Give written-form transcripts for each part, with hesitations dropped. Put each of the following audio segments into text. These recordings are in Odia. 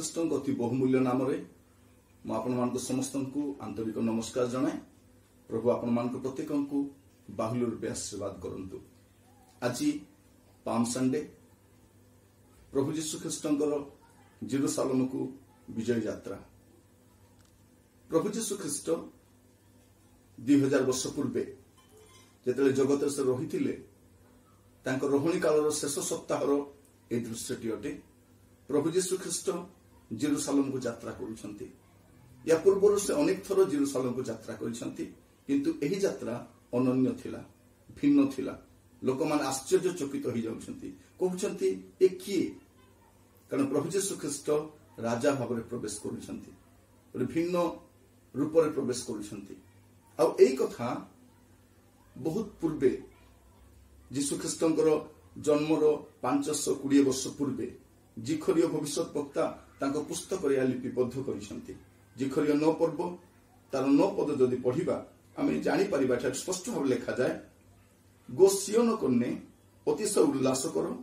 ख्रीष्ट अति बहुमूल्य नाम मुझे समस्त आंतरिक नमस्कार जनाए। प्रभु आपण मान प्रत्येक को बाहुल्य रूपे आशीर्वाद करंतु। आज पाम संडे प्रभु जीशु ख्रीष्ट जेरूसालेम को विजय यात्रा। प्रभु जीशु ख्रीष्ट 2000 वर्ष पूर्वे जिते जगत से रही रोहिणी कालर शेष सप्ताहर ए दृश्यटी अटे। प्रभु जीशु ख्रीष्ट जेरूसालेम को यात्रा करुछंती। या पूर्व से अनेक थर जेरूसालेम को यात्रा करिसंती, किंतु एही यात्रा अनन्य थिला, भिन्न थिला। लोक मान आश्चर्यचकित हो जाउछंती, कहउछंती ए किए? कारण प्रभु जीशु ख्रीष्ट राजा भाव में प्रवेश करुछंती, भिन्न रूप में प्रवेश करुछंती। आ एई कथा बहुत पूर्वे जीशु ख्रीष्टंकर जन्मर 520 वर्ष पूर्वे जिखरिय भविष्यत वक्ता तांको पुस्तक लिपिबद्ध करिसंती। जिखरिय 9 पर्व तार 9 पद जदि पढ़िबा आमे जानि परिबा स्पष्ट भाव लिखा जाए, गो सियोन कन्ने अतिशय उल्लास करो,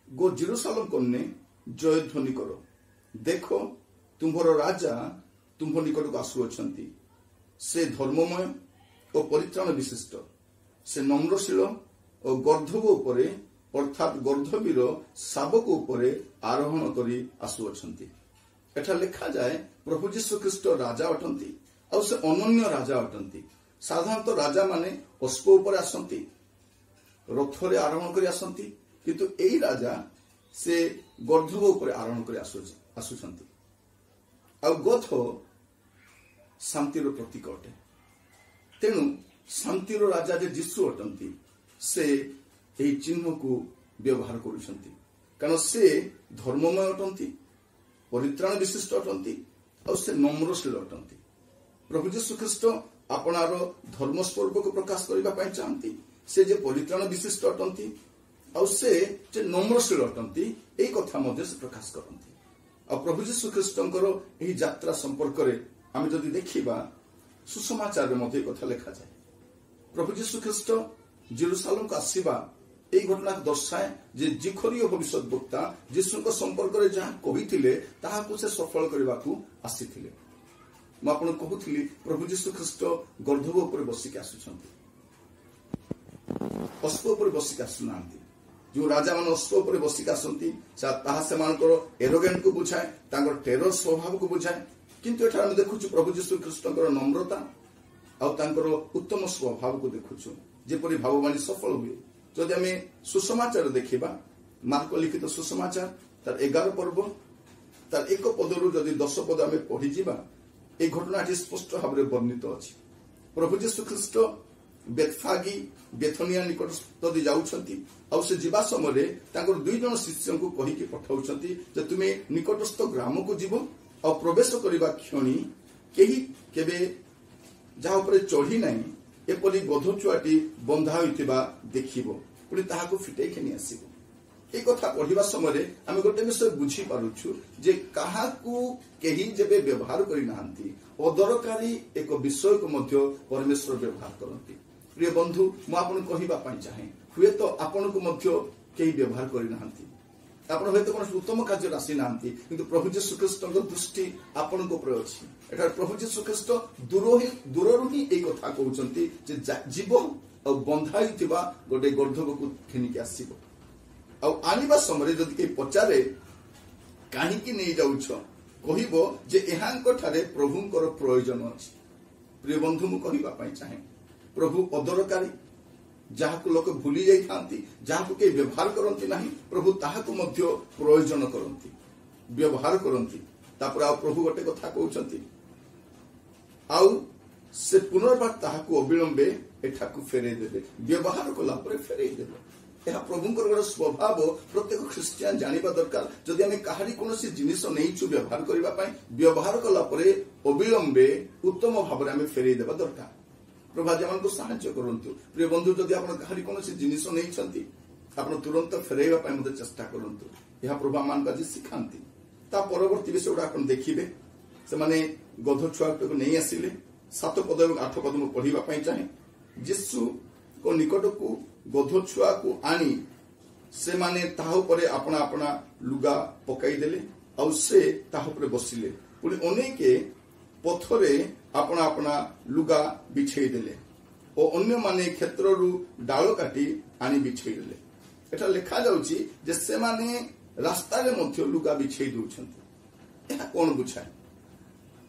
गो जेरूसालेम कन्ने जय ध्वनि करो। देखो तुम्हारो राजा तुम्ह निकट को आसुअछंती। से धर्ममय और परित्राण विशिष्ट, से नम्रशील और गर्धव उपरे अर्थात गर्धवीर शावक उपरे आरोहण करी आसुअछंती। एठा लिखा जाए प्रभु जीशु ख्रीष्ट राजा अटंती और से अनन्य राजा अटंती। साधारणतः राजा माने अश्व उपर आसंती, रथरे आरोहण करी आसंती, किंतु एई राजा से गर्धव उपर आरोहण करी आसुछंती। आ गथ शांतिर प्रतीक अटे। तेणु शांतिर राजा जे जीशु अटंती से एही चिन्ह को व्यवहार करुछंती, कारण से धर्ममय अटंती, परित्राण विशिष्ट अटंती और से नम्रशील अटंती। प्रभु जीशु ख्रीष्ट आपणार धर्म स्वरूप को प्रकाश करने चाहती। से जे परित्राण विशिष्ट अटंती और से जे नम्रशील अटंती, यही कथा मध्य से प्रकाश करती। और प्रभु जीशु ख्रीष्टंकर एही यात्रा संपर्क में आम जदि देखा सुसमाचार में मध्य कथा लिखा जाए। प्रभु जीशु ख्रीष्ट जेरूसालेम को आसीबा এই ঘটনা দর্শায় যে জিখরিয় ভবিষ্যৎ বক্তা যীশুଙ୍କ সম্পর্কରେ ଯାହା କହିଥିଲେ ତାହାକୁ ସେ ସଫଳ କରିବାକୁ ଆସିଥିଲେ। ମୁଁ ଆପଣଙ୍କୁ କହୁଥିଲି ପ୍ରଭୁ ଯୀଶୁ ଖ୍ରୀଷ୍ଟ ଗର୍ଦ୍ଧବ ଉପରେ ବସିକି ଆସୁଛନ୍ତି, ଅଶ୍ବ ଉପରେ ବସିକି ଆସୁନାହାନ୍ତି। ଯେଉଁ ରାଜାମାନେ ଅଶ୍ବ ଉପରେ ବସିକି ଆସନ୍ତି ତାହା ସେମାନଙ୍କର ଏରୋଗେଣ୍ଟକୁ ବୁଝାଏ, ତାଙ୍କର ଟେରର ସ୍ୱଭାବକୁ ବୁଝାଏ। କିନ୍ତୁ ଏଠାରେ ଆମେ ଦେଖୁଛୁ ପ୍ରଭୁ ଯୀଶୁ ଖ୍ରୀଷ୍ଟଙ୍କର ନମ୍ରତା ଆଉ ତାଙ୍କର ଉତ୍ତମ ସ୍ୱଭାବକୁ ଦେଖୁଛୁ, ଯେପରି ଭାବବାଣୀ ସଫଳ ହୁଏ। जदि आम सुसमाचार देखा मार्क लिखित सुसमाचार तार 11 पर्व तार 1 पदरु जदि 10 पद आम पढ़ीजा ये घटना स्पष्ट भाव में वर्णित अच्छी। प्रभु जीशु ख्रीष्ट बेथफागी बेथनिया निकट जदि जाउछंती आ से जीवा समय 2 जन शिष्य को कहिकी पठाउछंती जे तुमे निकटस्थ ग्राम को जीव आ प्रवेश करबा क्षणी केही केबे जहा ऊपर चढ़ी नाही एपरी गधछुआटी बंधा होइतिबा देखिबो, पुणी ताहाको फिटेई खेनी आसीबो। ए कथा पढ़िबा समय आमे गोटे विषय बुझी पारुछु जे काहाकू केही जेबे व्यवहार करि नाहंती अदरकारी एक विषय को मध्य परमेश्वर व्यवहार करंती। प्रिय बंधु मु आपन कहिबा पई चाहे हुए तो आपन को मध्य केही व्यवहार करि नाहंती, आपण होय तो कोन उत्तम कार्य राशि नाहंती, किंतु प्रभु जीशु ख्रीष्टक दृष्टि आपन को प्रय अछि। एटा प्रभु जीशु ख्रीष्ट दूररु ही एक कथा कहउचंती जे जीव और बंधा हिथिबा गोटे गर्धव को खेनिके आसीबो। आ आनिबा समय जदि के पचारे काहीकि नै जाउछ कहिबो जे एहांक ठारे प्रभुंकर प्रयोजन अछि। प्रिय बंधु मु कहिबा पई चाहे प्रभु अदरकारी जहाको लोक भूली जाई थांती, जहाको के व्यवहार करंती नाही, प्रभु ताहाको मध्य प्रयोजन करंती, व्यवहार करंती। तापर आ प्रभु गोटे कथा कहउचंती आउ से पुनर्बार ताहाको अविलंबे एठाकू फेरे देबे, व्यवहार कला परे फेरे देबे। यह प्रभुंकर गोटे स्वभाव प्रत्येक ख्रिस्टियान जानिबा दरकार। जदि आमे काहारी कोनोसी जिनिस नैछु व्यवहार करिबा पई व्यवहार कला परे अविलंबे उत्तम भाव रे आमे फेरे देबा दरकार। प्रभु आज आमको साहाय्य करंतु। प्रिय बंधु जदि आपण काहारी कोनोसी जिनिस नैछंती आपण तुरंत फेरेबा पई मते चेष्टा करंतु। यह प्रभु आमान आज सिखांती। ता परवर्ती विषय उडा आपण देखिबे से माने गध छुआटको नै आसिले 7 पद और 8 पद में पढ़िबा पई चाहे। यीशु को निकट को गध छुआ को आनी से माने ताहा उपरे अपना अपना लुगा पकाई देले ଆଉ ସେ ତାହା ଉପରେ ବସିଲେ। ପୁଣି ଅନେକେ ପଥରେ ଆପଣା ଆପଣା ଲୁଗା ବିଛେଇ ଦେଲେ ଓ ଅନ୍ୟମାନେ କ୍ଷେତ୍ରରୁ ଡାଳ କାଟି ଆଣି ବିଛେଇ ଦେଲେ। ଏଟା ଲେଖାଯାଉଛି ଯେ ସେମାନେ ରାସ୍ତାରେ ମଧ୍ୟ ଲୁଗା ବିଛେଇ ଦେଉଛନ୍ତି। ଏହା କଣ ବୁଝାଏ?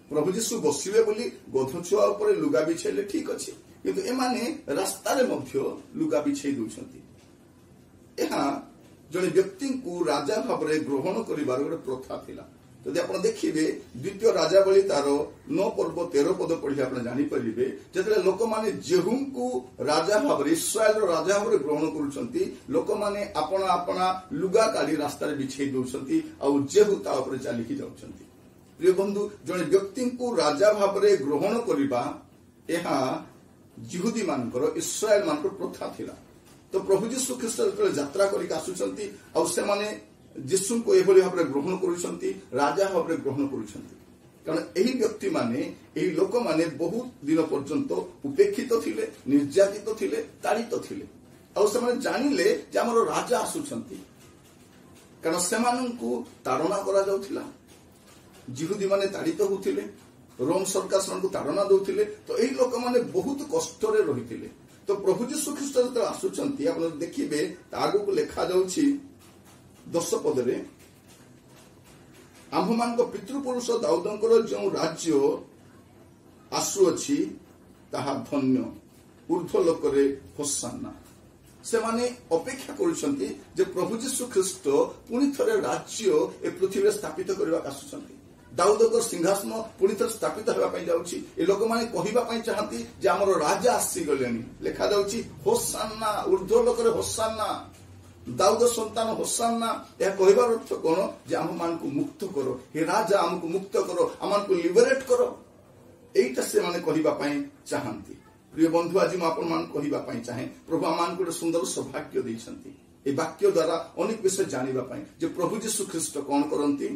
ପ୍ରଭୁ ଯୀଶୁ ବସିବେ ବୋଲି ଗଧଛୁଆ ଉପରେ ଲୁଗା ବିଛେଇଲେ ଠିକ ଅଛି, କିନ୍ତୁ ଏମାନେ ରାସ୍ତାରେ ମଧ୍ୟ ଲୁଗା ବିଛେଇ ଦେଉଛନ୍ତି। ଏହା ଜଣେ ବ୍ୟକ୍ତିଙ୍କୁ ରାଜା ଭାବରେ ଗ୍ରହଣ କରିବାର ଗୋଟେ ପ୍ରଥା ଥିଲା। ଯଦି ଆପଣ ଦେଖିବେ ଦ୍ୱିତୀୟ ରାଜାବଳୀ ତାର 9 ପର୍ବ 13 ପଦ ପଢିଲେ ଆପଣ ଜାଣିପାରିବେ, ଯେତେବେଳେ ଲୋକମାନେ ଜେହୁଙ୍କୁ ରାଜା ଭାବରେ ଇସ୍ରାଏଲର ରାଜା ଭାବରେ ଗ୍ରହଣ କରୁଛନ୍ତି, ଲୋକମାନେ ଆପଣା ଆପଣା ଲୁଗା କାଢି ରାସ୍ତାରେ ବିଛେଇ ଦେଉଛନ୍ତି ଆଉ ଜେହୁ ତା ଉପରେ ଚାଲିକି ଯାଉଛନ୍ତି। ପ୍ରିୟ ବନ୍ଧୁ, ଜଣେ ବ୍ୟକ୍ତିଙ୍କୁ ରାଜା ଭାବରେ ଗ୍ରହଣ କରିବା ଏହା ଜିହୁଦୀ ମାନଙ୍କର ଇସ୍ରାଏଲ ମାନଙ୍କର ପ୍ରଥା ଥିଲା। ତ ପ୍ରଭୁ ଯୀଶୁ ଖ୍ରୀଷ୍ଟ ଯେତେବେଳେ ଯାତ୍ରା କରିକି ଆସୁଛନ୍ତି ଆଉ ସେମାନେ ଯୀଶୁଙ୍କୁ ଏଭଳି ଭାବରେ ଗ୍ରହଣ କରୁଛନ୍ତି, ରାଜା ଭାବରେ ଗ୍ରହଣ କରୁଛନ୍ତି, କାରଣ ଏହି ବ୍ୟକ୍ତିମାନେ ଏହି ଲୋକମାନେ ବହୁତ ଦିନ ପର୍ଯ୍ୟନ୍ତ ଉପେକ୍ଷିତ ଥିଲେ, ନିର୍ଯାତିତ ଥିଲେ, ତାଡ଼ିତ ଥିଲେ। ଆଉ ସେମାନେ ଜାଣିଲେ ଯେ ଆମର ରାଜା ଆସୁଛନ୍ତି, କାରଣ ସେମାନଙ୍କୁ ତାଡ଼ନା କରାଯାଉଥିଲା। ଜିହୁଦୀ ମାନେ ତାଡ଼ିତ ହେଉଥିଲେ, ରୋମ ସରକାର ସେମାନଙ୍କୁ ତାଡ଼ନା ଦେଉଥିଲେ। ତ ଏହି ଲୋକମାନେ ବହୁତ କଷ୍ଟରେ ରହିଥିଲେ। ତ ପ୍ରଭୁ ଯୀଶୁ ଖ୍ରୀଷ୍ଟ ଯେତେବେଳେ ଆସୁଛନ୍ତି, ଆପଣ ଦେଖିବେ ତା ଆଗକୁ ଲେଖାଯାଉଛି 10 ପଦରେ, ଆମ୍ଭମାନଙ୍କ ପିତୃପୁରୁଷ ଦାଉଦଙ୍କର ଯେଉଁ ରାଜ୍ୟ ଆସୁଅଛି ତାହା ଧନ୍ୟ, ଊର୍ଦ୍ଧ୍ୱ ଲୋକରେ ହୋଶାନ୍ନା। ସେମାନେ ଅପେକ୍ଷା କରୁଛନ୍ତି ଯେ ପ୍ରଭୁ ଯୀଶୁ ଖ୍ରୀଷ୍ଟ ପୁଣି ଥରେ ରାଜ୍ୟ ଏ ପୃଥିବୀରେ ସ୍ଥାପିତ କରିବାକୁ ଆସୁଛନ୍ତି। ଦାଉଦଙ୍କ ସିଂହାସନ ପୁଣି ଥରେ ସ୍ଥାପିତ ହେବା ପାଇଁ ଯାଉଛି। ଏ ଲୋକମାନେ କହିବା ପାଇଁ ଚାହାନ୍ତି ଯେ ଆମର ରାଜା ଆସିଗଲେଣି। ଲେଖାଯାଉଛି ହୋଶାନ୍ନା, ଊର୍ଦ୍ଧ୍ୱ ଲୋକରେ ହୋଶାନ୍ନା, ଦାଉଦ ସନ୍ତାନ ହୋଶାନ୍ନା। ଏହା କହିବାର ଅର୍ଥ କଣ? ଯେ ଆମମାନଙ୍କୁ ମୁକ୍ତ କର, ହେ ରାଜା ଆମକୁ ମୁକ୍ତ କର, ଆମକୁ ଲିବରେଟ କର। এইটা ସେମାନେ କହିବା ପାଇଁ ଚାହାନ୍ତି। ପ୍ରିୟ ବନ୍ଧୁ, ଆଜି ମୁଁ ଆପଣମାନଙ୍କୁ କହିବା ପାଇଁ ଚାହେଁ, ପ୍ରଭୁ ଆମମାନଙ୍କୁ ଗୋଟେ ସୁନ୍ଦର ସୌଭାଗ୍ୟ ଦେଇଛନ୍ତି এই ବାକ୍ୟ ଦ୍ୱାରା ଅନେକ ବିଷୟ ଜାଣିବା ପାଇଁ ଯେ ପ୍ରଭୁ ଯୀଶୁ ଖ୍ରୀଷ୍ଟ କଣ କରନ୍ତି।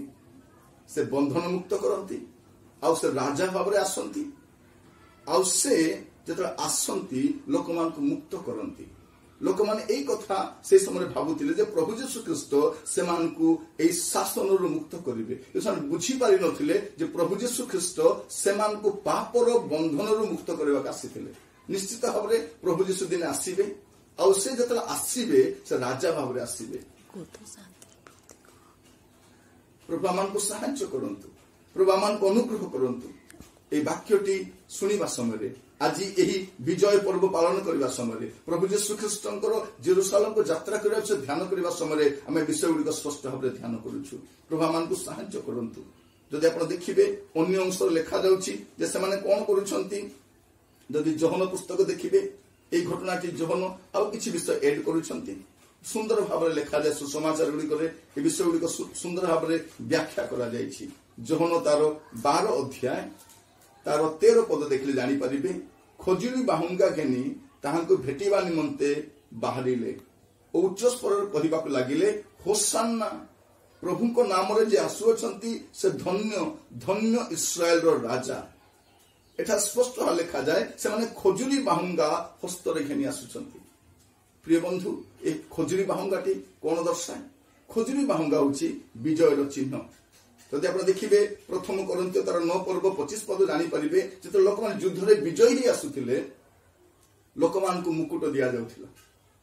ସେ ବନ୍ଧନ ମୁକ୍ତ କରନ୍ତି, ଆଉ ସେ ରାଜା ଭାବରେ ଆସନ୍ତି, ଆଉ ସେ ଯେତେବେଳେ ଆସନ୍ତି ଲୋକମାନଙ୍କୁ ମୁକ୍ତ କରନ୍ତି। ଲୋକମାନେ এই କଥା সেই ସମୟରେ ଭାବୁଥିଲେ ଯେ ପ୍ରଭୁ ଯୀଶୁ ଖ୍ରୀଷ୍ଟ ସେମାନଙ୍କୁ এই ଶାସନରୁ ମୁକ୍ତ କରିବେ। ସେମାନେ ବୁଝିପାରି ନଥିଲେ ଯେ ପ୍ରଭୁ ଯୀଶୁ ଖ୍ରୀଷ୍ଟ ସେମାନଙ୍କୁ ପାପର ବନ୍ଧନରୁ ମୁକ୍ତ କରିବାକୁ ଆସିଥିଲେ। ନିଶ୍ଚିତ ଭାବରେ ପ୍ରଭୁ ଯୀଶୁ ଦିନେ ଆସିବେ, ଆଉ ସେ ଯେତେବେଳେ ଆସିବେ ସେ ରାଜା ଭାବରେ ଆସିବେ। ପ୍ରଭୁ ଆମମାନଙ୍କୁ ସାହାଯ୍ୟ କରନ୍ତୁ, ପ୍ରଭୁ ଆମମାନଙ୍କୁ ଅନୁଗ୍ରହ କରନ୍ତୁ। এই ବାକ୍ୟଟି ଶୁଣିବା ସମୟରେ, ଆଜି ଏହି ବିଜୟ ପର୍ବ ପାଳନ କରିବା ସମୟରେ, ପ୍ରଭୁ ଯୀଶୁ ଖ୍ରୀଷ୍ଟଙ୍କର ଜେରୁସାଲେମକୁ ଯାତ୍ରା କରିବା ବିଷୟ ଧ୍ୟାନ କରିବା ସମୟରେ ଆମେ ବିଷୟ ଗୁଡ଼ିକ ସ୍ପଷ୍ଟ ଭାବରେ ଧ୍ୟାନ କରୁଛୁ। ପ୍ରଭୁ ଆମମାନଙ୍କୁ ସାହାଯ୍ୟ କରନ୍ତୁ। ଯଦି ଆପଣ ଦେଖିବେ ଅନ୍ୟ ଅଂଶରେ ଲେଖାଯାଉଛି ଯେ ସେମାନେ କଣ କରୁଛନ୍ତି। ଯଦି ଯୋହନ ପୁସ୍ତକ ଦେଖିବେ, এই ଘଟଣାଟି ଯୋହନ ଆଉ କିଛି ବିଷୟ ଏଡ୍ କରୁଛନ୍ତି। ସୁନ୍ଦର ଭାବରେ ଲେଖାଯାଏ ସୁସମାଚାର ଗୁଡ଼ିକରେ ଏ ବିଷୟ ଗୁଡ଼ିକ ସୁନ୍ଦର ଭାବରେ ବ୍ୟାଖ୍ୟା କରାଯାଇଛି। ଯୋହନ ତାର 12 ଅଧ୍ୟାୟ ତାର 13 ପଦ ଦେଖିଲେ ଜାଣିପାରିବେ। ଖଜୁରୀ ବାହୁଙ୍ଗା ଘେନି ତାହାଙ୍କୁ ଭେଟିବା ନିମନ୍ତେ ବାହାରିଲେ ଓ ଉଚ୍ଚ ସ୍ୱରରେ କହିବାକୁ ଲାଗିଲେ, ହୋଶାନ୍ନା, ପ୍ରଭୁଙ୍କ ନାମରେ ଯେ ଆସୁଅଛନ୍ତି ସେ ଧନ୍ୟ, ଧନ୍ୟ ଇସ୍ରାଏଲର ରାଜା। ଏଠା ସ୍ପଷ୍ଟ ଲେଖାଯାଏ ସେମାନେ ଖଜୁରୀ ବାହୁଙ୍ଗା ହସ୍ତରେ ଘେନି ଆସୁଛନ୍ତି। ପ୍ରିୟ ବନ୍ଧୁ, ଏ ଖଜୁରୀ ବାହୁଙ୍ଗାଟି କଣ ଦର୍ଶାଏ? ଖଜୁରୀ ବାହୁଙ୍ଗା ହେଉଛି ବିଜୟର ଚିହ୍ନ। ଯଦି ଆପଣ ଦେଖିବେ ପ୍ରଥମ କରିନ୍ଥୀୟ ତାର 9 ପର୍ବ 25 ପଦ ଜାଣିପାରିବେ, ଯେତେବେଳେ ଲୋକମାନେ ଯୁଦ୍ଧରେ ବିଜୟୀ ହୋଇ ଆସୁଥିଲେ ଲୋକମାନଙ୍କୁ ମୁକୁଟ ଦିଆଯାଉଥିଲା,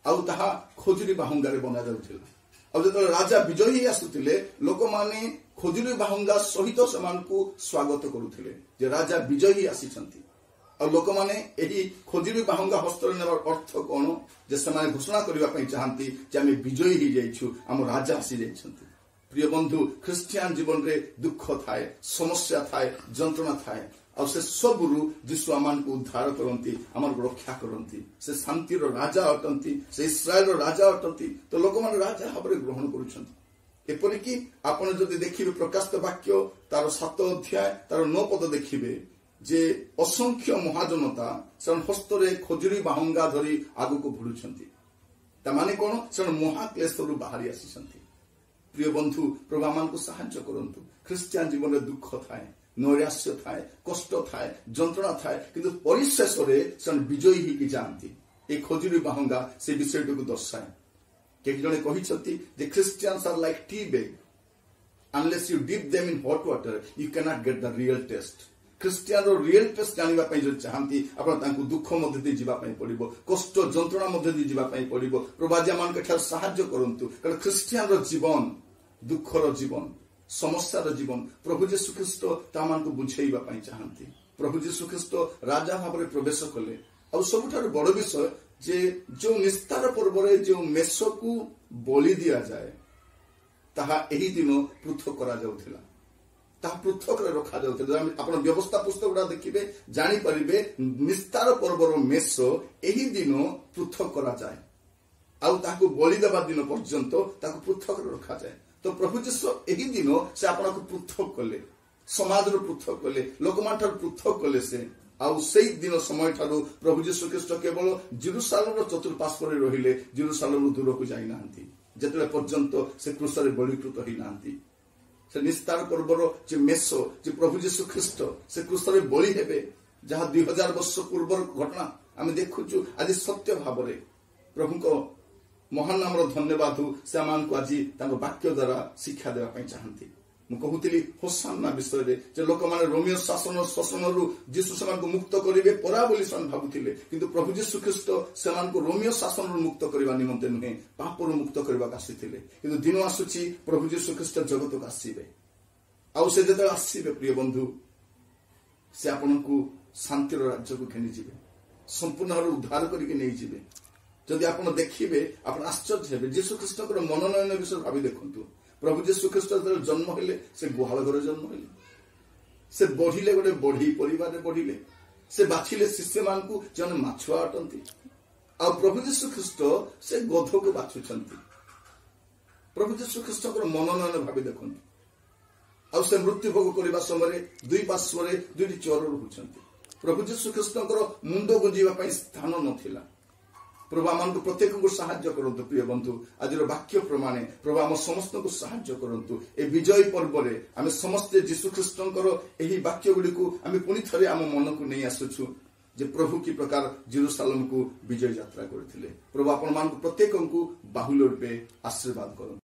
ଆଉ ତାହା ଖଜୁରୀ ବାହୁଙ୍ଗାରେ ବନାଯାଉଥିଲା। ଆଉ ଯେତେବେଳେ ରାଜା ବିଜୟୀ ହୋଇ ଆସୁଥିଲେ ଲୋକମାନେ ଖଜୁରୀ ବାହୁଙ୍ଗା ସହିତ ସେମାନଙ୍କୁ ସ୍ୱାଗତ କରୁଥିଲେ ଯେ ରାଜା ବିଜୟୀ ହୋଇ ଆସିଛନ୍ତି। ଆଉ ଲୋକମାନେ ଏହି ଖଜୁରୀ ବାହୁଙ୍ଗା ହସ୍ତରେ ନେବାର ଅର୍ଥ କଣ? ଯେ ସେମାନେ ଘୋଷଣା କରିବା ପାଇଁ ଚାହାନ୍ତି ଯେ ଆମେ ବିଜୟୀ ହୋଇଯାଇଛୁ, ଆମ ରାଜା ଆସିଯାଇଛନ୍ତି। ପ୍ରିୟ ବନ୍ଧୁ, ଖ୍ରୀଷ୍ଟିଆନ ଜୀବନରେ ଦୁଃଖ ଥାଏ, ସମସ୍ୟା ଥାଏ, ଯନ୍ତ୍ରଣା ଥାଏ, ଆଉ ସେ ସବୁରୁ ଯୀଶୁ ଆମମାନଙ୍କୁ ଉଦ୍ଧାର କରନ୍ତି, ଆମକୁ ରକ୍ଷା କରନ୍ତି। ସେ ଶାନ୍ତିର ରାଜା ଅଟନ୍ତି, ସେ ଇସ୍ରାଏଲର ରାଜା ଅଟନ୍ତି। ତ ଲୋକମାନେ ରାଜା ଭାବରେ ଗ୍ରହଣ କରୁଛନ୍ତି। ଏପରିକି ଆପଣ ଯଦି ଦେଖିବେ ପ୍ରକାଶିତ ବାକ୍ୟ ତାର 7 ଅଧ୍ୟାୟ ତାର 9 ପଦ ଦେଖିବେ ଯେ ଅସଂଖ୍ୟ ମହାଜନତା ସେମାନେ ହସ୍ତରେ ଖଜୁରୀ ବାହୁଙ୍ଗା ଧରି ଆଗକୁ ବଢୁଛନ୍ତି। ତାମାନେ କଣ? ସେମାନେ ମହାକ୍ଲେଶରୁ ବାହାରି ଆସିଛନ୍ତି। ପ୍ରିୟ ବନ୍ଧୁ, ପ୍ରଭୁ ଆମମାନଙ୍କୁ ସାହାଯ୍ୟ କରନ୍ତୁ। ଖ୍ରୀଷ୍ଟିଆନ ଜୀବନରେ ଦୁଃଖ ଥାଏ, ନୈରାଶ୍ୟ ଥାଏ, କଷ୍ଟ ଥାଏ, ଯନ୍ତ୍ରଣା ଥାଏ, କିନ୍ତୁ ପରିଶେଷରେ ସେମାନେ ବିଜୟୀ ହେଇକି ଯାଆନ୍ତି। এই ଖଜୁରୀ ବାହୁଙ୍ଗା ସେ ବିଷୟଟିକୁ ଦର୍ଶାଏ। କେହି ଜଣେ କହିଛନ୍ତି ଯେ Christians are like tea bag, unless you dip them in hot water, you cannot get the real taste. Christian ର ରିଏଲ ଟେଷ୍ଟ ଜାଣିବା ପାଇଁ ଯଦି ଚାହାନ୍ତି ଆପଣ ତାଙ୍କୁ ଦୁଃଖ ମଧ୍ୟ ଦେଇ ଯିବା ପାଇଁ ପଡିବ, କଷ୍ଟ ଯନ୍ତ୍ରଣା ମଧ୍ୟ ଦେଇ ଯିବା ପାଇଁ ପଡିବ। ପ୍ରଭୁ ଆଜି ଆମମାନଙ୍କ ଠାରୁ ସାହାଯ୍ୟ କରନ୍ତୁ, କାରଣ ଖ୍ରୀଷ୍ଟିଆନର ଜୀବନ ଦୁଃଖର ଜୀବନ, ସମସ୍ୟାର ଜୀବନ ପ୍ରଭୁ ଯୀଶୁଖ୍ରୀଷ୍ଟ ତାମାନଙ୍କୁ ବୁଝେଇବା ପାଇଁ ଚାହାନ୍ତି। ପ୍ରଭୁ ଯୀଶୁଖ୍ରୀଷ୍ଟ ରାଜା ଭାବରେ ପ୍ରବେଶ କଲେ। ଆଉ ସବୁଠାରୁ ବଡ ବିଷୟ ଯେ ଯୋଉ ନିସ୍ତାର ପର୍ବରେ ଯୋଉ ମେଷକୁ ବଳି ଦିଆଯାଏ ତାହା ଏହି ଦିନ ପୃଥକ କରାଯାଉଥିଲା, ତାହା ପୃଥକରେ ରଖାଯାଉଥିଲା। ଆପଣ ବ୍ୟବସ୍ଥା ପୁସ୍ତକ ଗୁଡା ଦେଖିବେ, ଜାଣିପାରିବେ ନିସ୍ତାର ପର୍ବର ମେଷ ଏହି ଦିନ ପୃଥକ କରାଯାଏ, ଆଉ ତାକୁ ବଳି ଦେବା ଦିନ ପର୍ଯ୍ୟନ୍ତ ତାକୁ ପୃଥକରେ ରଖାଯାଏ। ତ ପ୍ରଭୁ ଯୀଶୁ ଏହି ଦିନ ସେ ଆପଣଙ୍କୁ ପୃଥକ କଲେ, ସମାଜରୁ ପୃଥକ କଲେ, ଲୋକମାନଠାରୁ ପୃଥକ କଲେ ସେ। ଆଉ ସେଇ ଦିନ ସମୟ ଠାରୁ ପ୍ରଭୁ ଯୀଶୁଖ୍ରୀଷ୍ଟ କେବଳ ଜେରୁସାଲେମର ଚତୁଃପାର୍ଶ୍ୱରେ ରହିଲେ, ଜେରୁସାଲେମରୁ ଦୂରକୁ ଯାଇନାହାନ୍ତି ଯେତେବେଳେ ପର୍ଯ୍ୟନ୍ତ ସେ କ୍ରୁଶରେ ବଳୀକୃତ ହୋଇନାହାନ୍ତି। ସେ ନିସ୍ତାର ପର୍ବର ଯେ ମେଷ ଯେ ପ୍ରଭୁ ଯୀଶୁଖ୍ରୀଷ୍ଟ ସେ କ୍ରୁଶରେ ବଳି ହେବେ, ଯାହା 2000 ବର୍ଷ ପୂର୍ବର ଘଟଣା ଆମେ ଦେଖୁଛୁ ଆଜି ସତ୍ୟ ଭାବରେ ପ୍ରଭୁଙ୍କ ମହାନ ନାମର ଧନ୍ୟବାଦ ସେ ଆମମାନଙ୍କୁ ଆଜି ତାଙ୍କ ବାକ୍ୟ ଦ୍ୱାରା ଶିକ୍ଷା ଦେବା ପାଇଁ ଚାହାନ୍ତି। ମୁଁ କହୁଥିଲି ହୋସାନ୍ନା ବିଷୟରେ ଯେ ଲୋକମାନେ ରୋମିଓ ଶାସନ ଶୋଷଣରୁ ଯୀଶୁ ସେମାନଙ୍କୁ ମୁକ୍ତ କରିବେ ପରା ବୋଲି ସେମାନେ ଭାବୁଥିଲେ, କିନ୍ତୁ ପ୍ରଭୁ ଯୀଶୁଖ୍ରୀଷ୍ଟ ସେମାନଙ୍କୁ ରୋମିଓ ଶାସନରୁ ମୁକ୍ତ କରିବା ନିମନ୍ତେ ନୁହେଁ, ପାପରୁ ମୁକ୍ତ କରିବାକୁ ଆସିଥିଲେ। କିନ୍ତୁ ଦିନ ଆସୁଛି ପ୍ରଭୁ ଯୀଶୁଖ୍ରୀଷ୍ଟ ଜଗତକୁ ଆସିବେ, ଆଉ ସେ ଯେତେବେଳେ ଆସିବେ ପ୍ରିୟ ବନ୍ଧୁ ସେ ଆପଣଙ୍କୁ ଶାନ୍ତିର ରାଜ୍ୟକୁ ଘେନିଯିବେ, ସମ୍ପୂର୍ଣ୍ଣ ଭାବରେ ଉଦ୍ଧାର କରିକି ନେଇଯିବେ। ଯଦି ଆପଣ ଦେଖିବେ ଆପଣ ଆଶ୍ଚର୍ଯ୍ୟ ହେବେ। ଯୀଶୁଖ୍ରୀଷ୍ଟଙ୍କର ମନୋନୟନ ବିଷୟରେ ଭାବି ଦେଖନ୍ତୁ। ପ୍ରଭୁ ଯୀଶୁଖ୍ରୀଷ୍ଟ ଯେତେବେଳେ ଜନ୍ମ ହେଲେ ସେ ଗୁହାଳ ଘରେ ଜନ୍ମ ହେଲେ, ସେ ବଢିଲେ ଗୋଟେ ବଢି ପରିବାରରେ ବଢିଲେ, ସେ ବାଛିଲେ ଶିଷ୍ୟମାନଙ୍କୁ ଯେଉଁମାନେ ମାଛୁଆ ଅଟନ୍ତି, ଆଉ ପ୍ରଭୁ ଯୀଶୁଖ୍ରୀଷ୍ଟ ସେ ଗଧକୁ ବାଛୁଛନ୍ତି। ପ୍ରଭୁ ଯୀଶୁଖ୍ରୀଷ୍ଟଙ୍କର ମନୋନୟନ ଭାବି ଦେଖନ୍ତୁ। ଆଉ ସେ ମୃତ୍ୟୁଭୋଗ କରିବା ସମୟରେ ଦୁଇ ପାର୍ଶ୍ୱରେ ଦୁଇଟି ଚୋର ରହୁଛନ୍ତି। ପ୍ରଭୁ ଯୀଶୁଖ୍ରୀଷ୍ଟଙ୍କର ମୁଣ୍ଡ ଗୁଞ୍ଜିବା ପାଇଁ ସ୍ଥାନ ନଥିଲା। ପ୍ରଭୁ ଆମମାନଙ୍କୁ ପ୍ରତ୍ୟେକଙ୍କୁ ସାହାଯ୍ୟ କରନ୍ତୁ ପ୍ରିୟ ବନ୍ଧୁ। ଆଜିର ବାକ୍ୟ ପ୍ରମାଣେ ପ୍ରଭୁ ଆମ ସମସ୍ତଙ୍କୁ ସାହାଯ୍ୟ କରନ୍ତୁ। ଏ ବିଜୟ ପର୍ବରେ ଆମେ ସମସ୍ତେ ଯୀଶୁଖ୍ରୀଷ୍ଟଙ୍କର ଏହି ବାକ୍ୟ ଗୁଡ଼ିକୁ ଆମେ ପୁଣି ଥରେ ଆମ ମନକୁ ନେଇ ଆସୁଛୁ ଯେ ପ୍ରଭୁ କି ପ୍ରକାର ଜେରୁସାଲେମକୁ ବିଜୟ ଯାତ୍ରା କରିଥିଲେ। ପ୍ରଭୁ ଆପଣମାନଙ୍କୁ ପ୍ରତ୍ୟେକଙ୍କୁ ବାହୁଲ୍ୟ ରୂପେ ଆଶୀର୍ବାଦ କରନ୍ତୁ।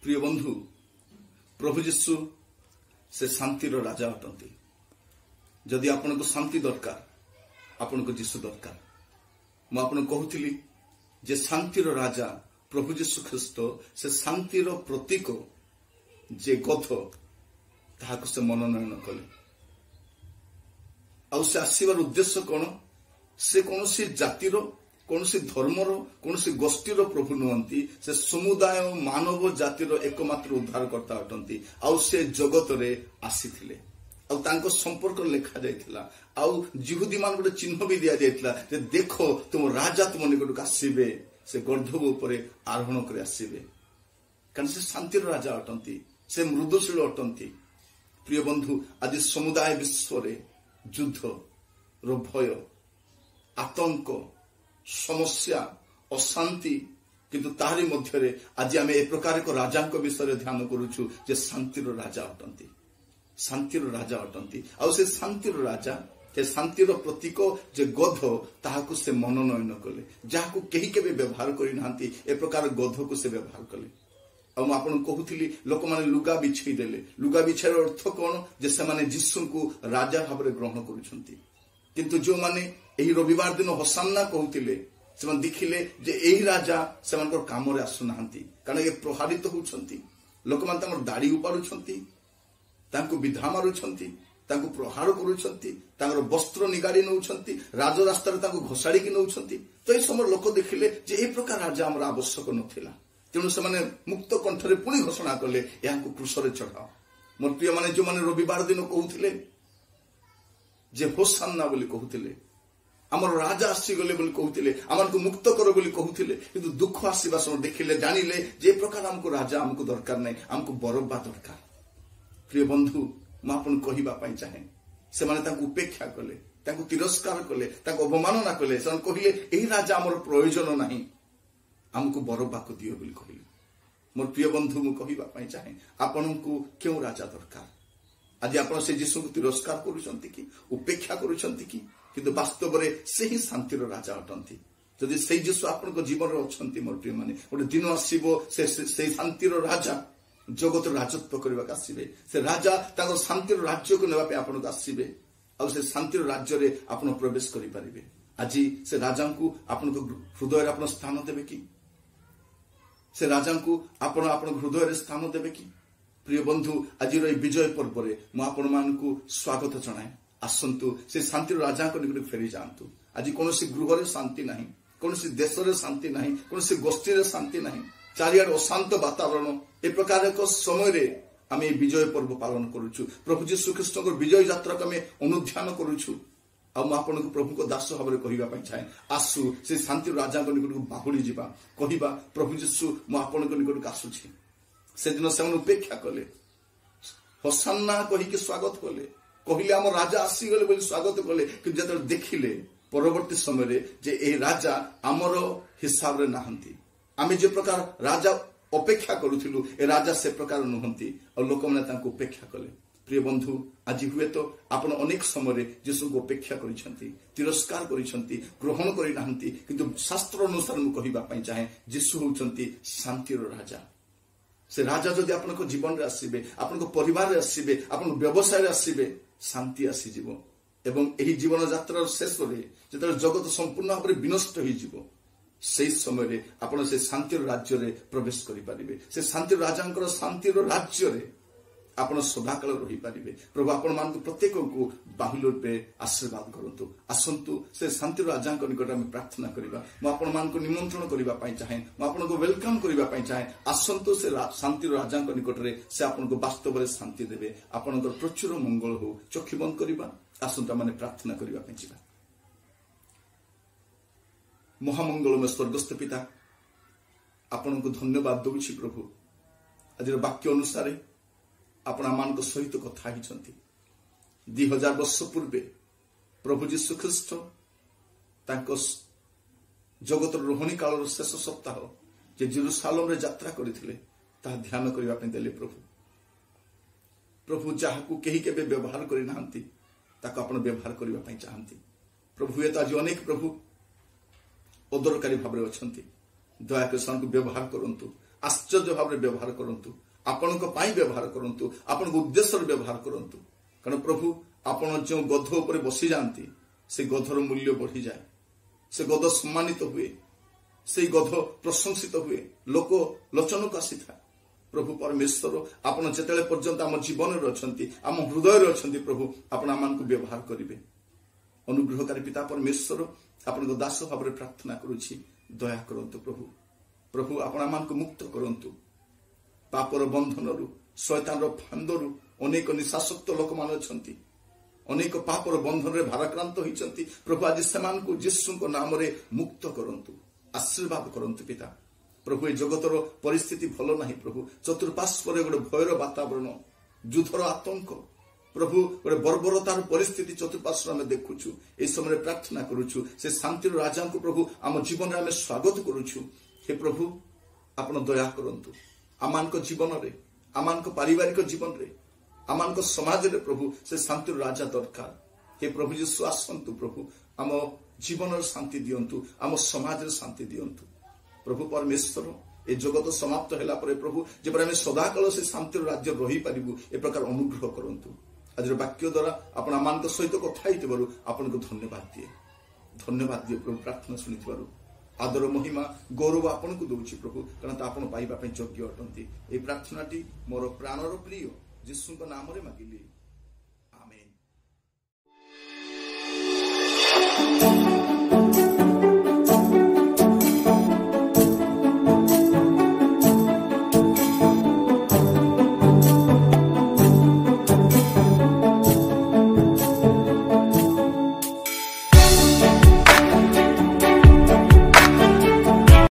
ପ୍ରିୟ ବନ୍ଧୁ, ପ୍ରଭୁ ଯୀଶୁ ସେ ଶାନ୍ତିର ରାଜା ଅଟନ୍ତି। ଯଦି ଆପଣଙ୍କୁ ଶାନ୍ତି ଦରକାର, ଆପଣଙ୍କୁ ଯୀଶୁ ଦରକାର। ମୁଁ ଆପଣଙ୍କୁ କହୁଥିଲି ଯେ ଶାନ୍ତିର ରାଜା ପ୍ରଭୁ ଯୀଶୁଖ୍ରୀଷ୍ଟ ସେ ଶାନ୍ତିର ପ୍ରତୀକ ଯେ ଗଧ ତାହାକୁ ସେ ମନୋନୟନ କଲେ। ଆଉ ସେ ଆସିବାର ଉଦ୍ଦେଶ୍ୟ କଣ? ସେ କୌଣସି ଜାତିର, କୌଣସି ଧର୍ମର, କୌଣସି ଗୋଷ୍ଠୀର ପ୍ରଭୁ ନୁହନ୍ତି। ସେ ସମୁଦାୟ ମାନବ ଜାତିର ଏକମାତ୍ର ଉଦ୍ଧାରକର୍ତ୍ତା ଅଟନ୍ତି। ଆଉ ସେ ଜଗତରେ ଆସିଥିଲେ, ଆଉ ତାଙ୍କ ସମ୍ପର୍କ ଲେଖା ଯାଇଥିଲା, ଆଉ ଜିହୁଦୀ ମାନଙ୍କୁ ଗୋଟେ ଚିହ୍ନ ବି ଦିଆଯାଇଥିଲା ଯେ ଦେଖ ତୁମ ରାଜା ତୁମ ନିକଟକୁ ଆସିବେ, ସେ ଗର୍ଦ୍ଧବ ଉପରେ ଆରୋହଣ କରି ଆସିବେ। କାରଣ ସେ ଶାନ୍ତିର ରାଜା ଅଟନ୍ତି, ସେ ମୃଦୁଶୀଳ ଅଟନ୍ତି। ପ୍ରିୟ ବନ୍ଧୁ, ଆଜି ସମୁଦାୟ ବିଶ୍ୱରେ ଯୁଦ୍ଧର ଭୟ, ଆତଙ୍କ, ସମସ୍ୟା, ଅଶାନ୍ତି, କିନ୍ତୁ ତାହାରି ମଧ୍ୟରେ ଆଜି ଆମେ ଏ ପ୍ରକାର ଏକ ରାଜାଙ୍କ ବିଷୟରେ ଧ୍ୟାନ କରୁଛୁ ଯେ ଶାନ୍ତିର ରାଜା ଅଟନ୍ତି, ଶାନ୍ତିର ରାଜା ଅଟନ୍ତି। ଆଉ ସେ ଶାନ୍ତିର ରାଜା, ସେ ଶାନ୍ତିର ପ୍ରତୀକ ଯେ ଗଧ, ତାହାକୁ ସେ ମନୋନୟନ କଲେ, ଯାହାକୁ କେହି କେବେ ବ୍ୟବହାର କରିନାହାନ୍ତି ଏ ପ୍ରକାର ଗଧକୁ ସେ ବ୍ୟବହାର କଲେ। ଆଉ ମୁଁ ଆପଣଙ୍କୁ କହୁଥିଲି ଲୋକମାନେ ଲୁଗା ବିଛେଇ ଦେଲେ। ଲୁଗା ବିଛେଇବାର ଅର୍ଥ କଣ? ଯେ ସେମାନେ ଯୀଶୁଙ୍କୁ ରାଜା ଭାବରେ ଗ୍ରହଣ କରୁଛନ୍ତି। କିନ୍ତୁ ଯେଉଁମାନେ ଏହି ରବିବାର ଦିନ ହୋସାନ୍ନା କହୁଥିଲେ ସେମାନେ ଦେଖିଲେ ଯେ ଏହି ରାଜା ସେମାନଙ୍କର କାମରେ ଆସୁନାହାନ୍ତି, କାରଣ ଏ ପ୍ରହାରିତ ହେଉଛନ୍ତି। ଲୋକମାନେ ତାଙ୍କର ଦାଢ଼ି ଉପାଡୁଛନ୍ତି, ତାଙ୍କୁ ବିଧା ମାରୁଛନ୍ତି, ତାଙ୍କୁ ପ୍ରହାର କରୁଛନ୍ତି, ତାଙ୍କର ବସ୍ତ୍ର ନିଗାଡ଼ି ନେଉଛନ୍ତି, ରାଜରାସ୍ତାରେ ତାଙ୍କୁ ଘୋଷାଡ଼ିକି ନେଉଛନ୍ତି। ତ ଏହି ସମୟରେ ଲୋକ ଦେଖିଲେ ଯେ ଏହି ପ୍ରକାର ରାଜା ଆମର ଆବଶ୍ୟକ ନଥିଲା। ତେଣୁ ସେମାନେ ମୁକ୍ତ କଣ୍ଠରେ ପୁଣି ଘୋଷଣା କଲେ ଏହାକୁ କ୍ରୁଶରେ ଚଢ଼ାଅ। ମୋର ପ୍ରିୟମାନେ, ଯେଉଁମାନେ ରବିବାର ଦିନ କହୁଥିଲେ ଯେ ହୋସାନ୍ନା ବୋଲି କହୁଥିଲେ, ଆମର ରାଜା ଆସିଗଲେ ବୋଲି କହୁଥିଲେ, ଆମକୁ ମୁକ୍ତ କର ବୋଲି କହୁଥିଲେ, କିନ୍ତୁ ଦୁଃଖ ଆସିବା ସମୟ ଦେଖିଲେ, ଜାଣିଲେ ଯେ ଏ ପ୍ରକାର ଆମକୁ ରାଜା ଆମକୁ ଦରକାର ନାହିଁ, ଆମକୁ ବରବ୍ବା ଦରକାର। ପ୍ରିୟ ବନ୍ଧୁ, ମୁଁ ଆପଣଙ୍କୁ କହିବା ପାଇଁ ଚାହେଁ ସେମାନେ ତାଙ୍କୁ ଉପେକ୍ଷା କଲେ, ତାଙ୍କୁ ତିରସ୍କାର କଲେ, ତାଙ୍କୁ ଅବମାନନା କଲେ। ସେମାନେ କହିଲେ ଏହି ରାଜା ଆମର ପ୍ରୟୋଜନ ନାହିଁ, ଆମକୁ ବରବ୍ବାକୁ ଦିଅ ବୋଲି କହିଲେ। ମୋର ପ୍ରିୟ ବନ୍ଧୁ, ମୁଁ କହିବା ପାଇଁ ଚାହେଁ ଆପଣଙ୍କୁ କେଉଁ ରାଜା ଦରକାର? ଆଜି ଆପଣ ସେ ଯୀଶୁଙ୍କୁ ତିରସ୍କାର କରୁଛନ୍ତି କି, ଉପେକ୍ଷା କରୁଛନ୍ତି କି? କିନ୍ତୁ ବାସ୍ତବରେ ସେ ହିଁ ଶାନ୍ତିର ରାଜା ଅଟନ୍ତି। जदि से जीशु आपण जीवन अच्छा मोर प्रिय माने गोटे दिन आसो से शांतिर राजा जगत राजत्व करने आसवे से राजा शांतिर राज्य को नापे आपको आसवे से शांतिर राज्य रे आपण प्रवेश करें आज से राजा को आपण हृदय आप स्थान देवे कि से राजा को आपण हृदय स्थान देवे कि प्रिय बंधु आज विजय पर्व में मुझे स्वागत जनाए आसतु से शांतिर राजा को निकट फेरी जातु आज कौन गृह शांति ना कौन देश में शांति ना कौन गोष्ठी में शांति ना चारिआड अशांत वातावरण ए प्रकार एक समय आम विजय पर्व पालन करुचु प्रभु जीशु कृष्ण विजय यात्रा को आम अनुध्यान करुचु आपन को प्रभु को दास भाव में कहवाई चाहे आसु से शांति राजा निकट को बाहुड़ी जावा कहवा प्रभु जीशु मुझे निकट को आसुची से दिन से उपेक्षा कले होसान्ना कहीकि स्वागत कले कहले आम राजा आसीगले बोली स्वागत कले कि जो देखिले परवर्ती समय जे ए राजा आमर हिसाब रे नाहंती आमे जे प्रकार राजा अपेक्षा करूथिलु ए राजा से प्रकार नुहंती और लोक माने तांको उपेक्षा कले प्रिय बंधु आज हुए तो आपण अनेक समय जीशु को उपेक्षा करिसंती तिरस्कार करिसंती ग्रहण करि नाहंती किंतु शास्त्र अनुसार मु कहिबा पई चाहे जीशु होचंती शांतिर राजा से राजा जदि आपन जीवन रे आसीबे आपन परिवार रे आसीबे आपन व्यवसाय रे आसीबे शांति आसी जीवो एवं एही जीवन यात्रा शेष रे जतले जगत संपूर्ण भाव में विनष्ट हो जीवो से समय आपन से शांतिर राज्य रे प्रवेश करि परिबे से शांतिर राजांकर शांतिर राज्य रे आपण सदाकाल रही पारिबे प्रभु आपण मान प्रत्येक को बाहुल रूपे आशीर्वाद करंतु आसंतु से शांति राजा निकट में प्रार्थना करबा मु आपण मान को निमंत्रण करबा पई चाहे मु आपण को वेलकम करबा पई चाहे आसंतु से शांति राजा निकट रे से आपण को वास्तव रे शांति देबे आपण को प्रचुर मंगल हो चक्षु बंद करबा आसंतु माने प्रार्थना करबा पई जिबा महामंगल में स्वर्गस्थ पिता आपण को धन्यवाद दउछि प्रभु आज वाक्य अनुसार आपण मान सहित कथा ही 2000 वर्ष पूर्वे प्रभु जीशु ख्रीस्ट जगत रोहिणी काल शेष सप्ताह जे जेरूसालेम रे यात्रा करथिले ता ध्यान करबा पे देले प्रभु जहाकू केही केबे व्यवहार करि नाहंती ताको आपण व्यवहार करबा पे चाहंती प्रभु ये आज अनेक प्रभु अदरकारी भाव में अछंती दया कर सन को व्यवहार करंतु आश्चर्य भाव में व्यवहार करंतु आपण को पाई व्यवहार करंतु आपण को उद्देश्य व्यवहार करंतु कारण प्रभु आपण जो गध ऊपर बसी जाती से गधर मूल्य बढ़ी जाए से गध सम्मानित हुए से गध प्रशंसित हुए लोक लोचन को आसी था प्रभु परमेश्वर आपण जेतेले पर्यंत आम जीवन रे अछंती आम हृदय रे अछंती प्रभु आपण आमान को व्यवहार करिवे अनुग्रहकारी पिता परमेश्वर आपण को दास भाव में प्रार्थना करूछि दया करंतु प्रभु आपण आमान को मुक्त करंतु पापर बंधन रु शैतान फांदरु अनेक निशासक्त लोक मान अछंती अनेक पापर बंधन रे भाराक्रांत होइछंती प्रभु आज समान को यीशु को नाम रे मुक्त करंतु आशीर्वाद करंतु पिता प्रभु ए जगतर परिस्थिति भलो नाही प्रभु चतुर्पार्श्व रे गोटे भयर वातावरण युद्धर आतंक प्रभु गोटे बर्बरतार परिस्थिति चतुर्पार्श्व में देखुछु ए समय प्रार्थना करूछु से शांति राजा को प्रभु आम जीवन रे स्वागत करूछु हे प्रभु आपण दया करंतु आमान को जीवन रे आमान को पारिवारिक जीवन रे आमान को समाज रे प्रभु से शांति राजा दरकार हे प्रभु यीशु आसंतु प्रभु आम जीवन रे शांति दियंतु आम समाज रे शांति दियंतु प्रभु परमेश्वर ए जगत समाप्त हैला परे प्रभु जे पर हम सदाकाल से शांति राज्य रही पारिबु ए प्रकार अनुग्रह करंतु आज वाक्य द्वारा आपण आमान को सहित कथा हितबारु आपण को धन्यवाद दिए प्रभु प्रार्थना सुनिथिबारु आदर महिमा गौरव आपन को दउछि प्रभु कारण आपण पाइबा पे योग्य अटंती ए प्रार्थनाटी मोर प्राणर प्रिय यीशु को नाम रे मागिली।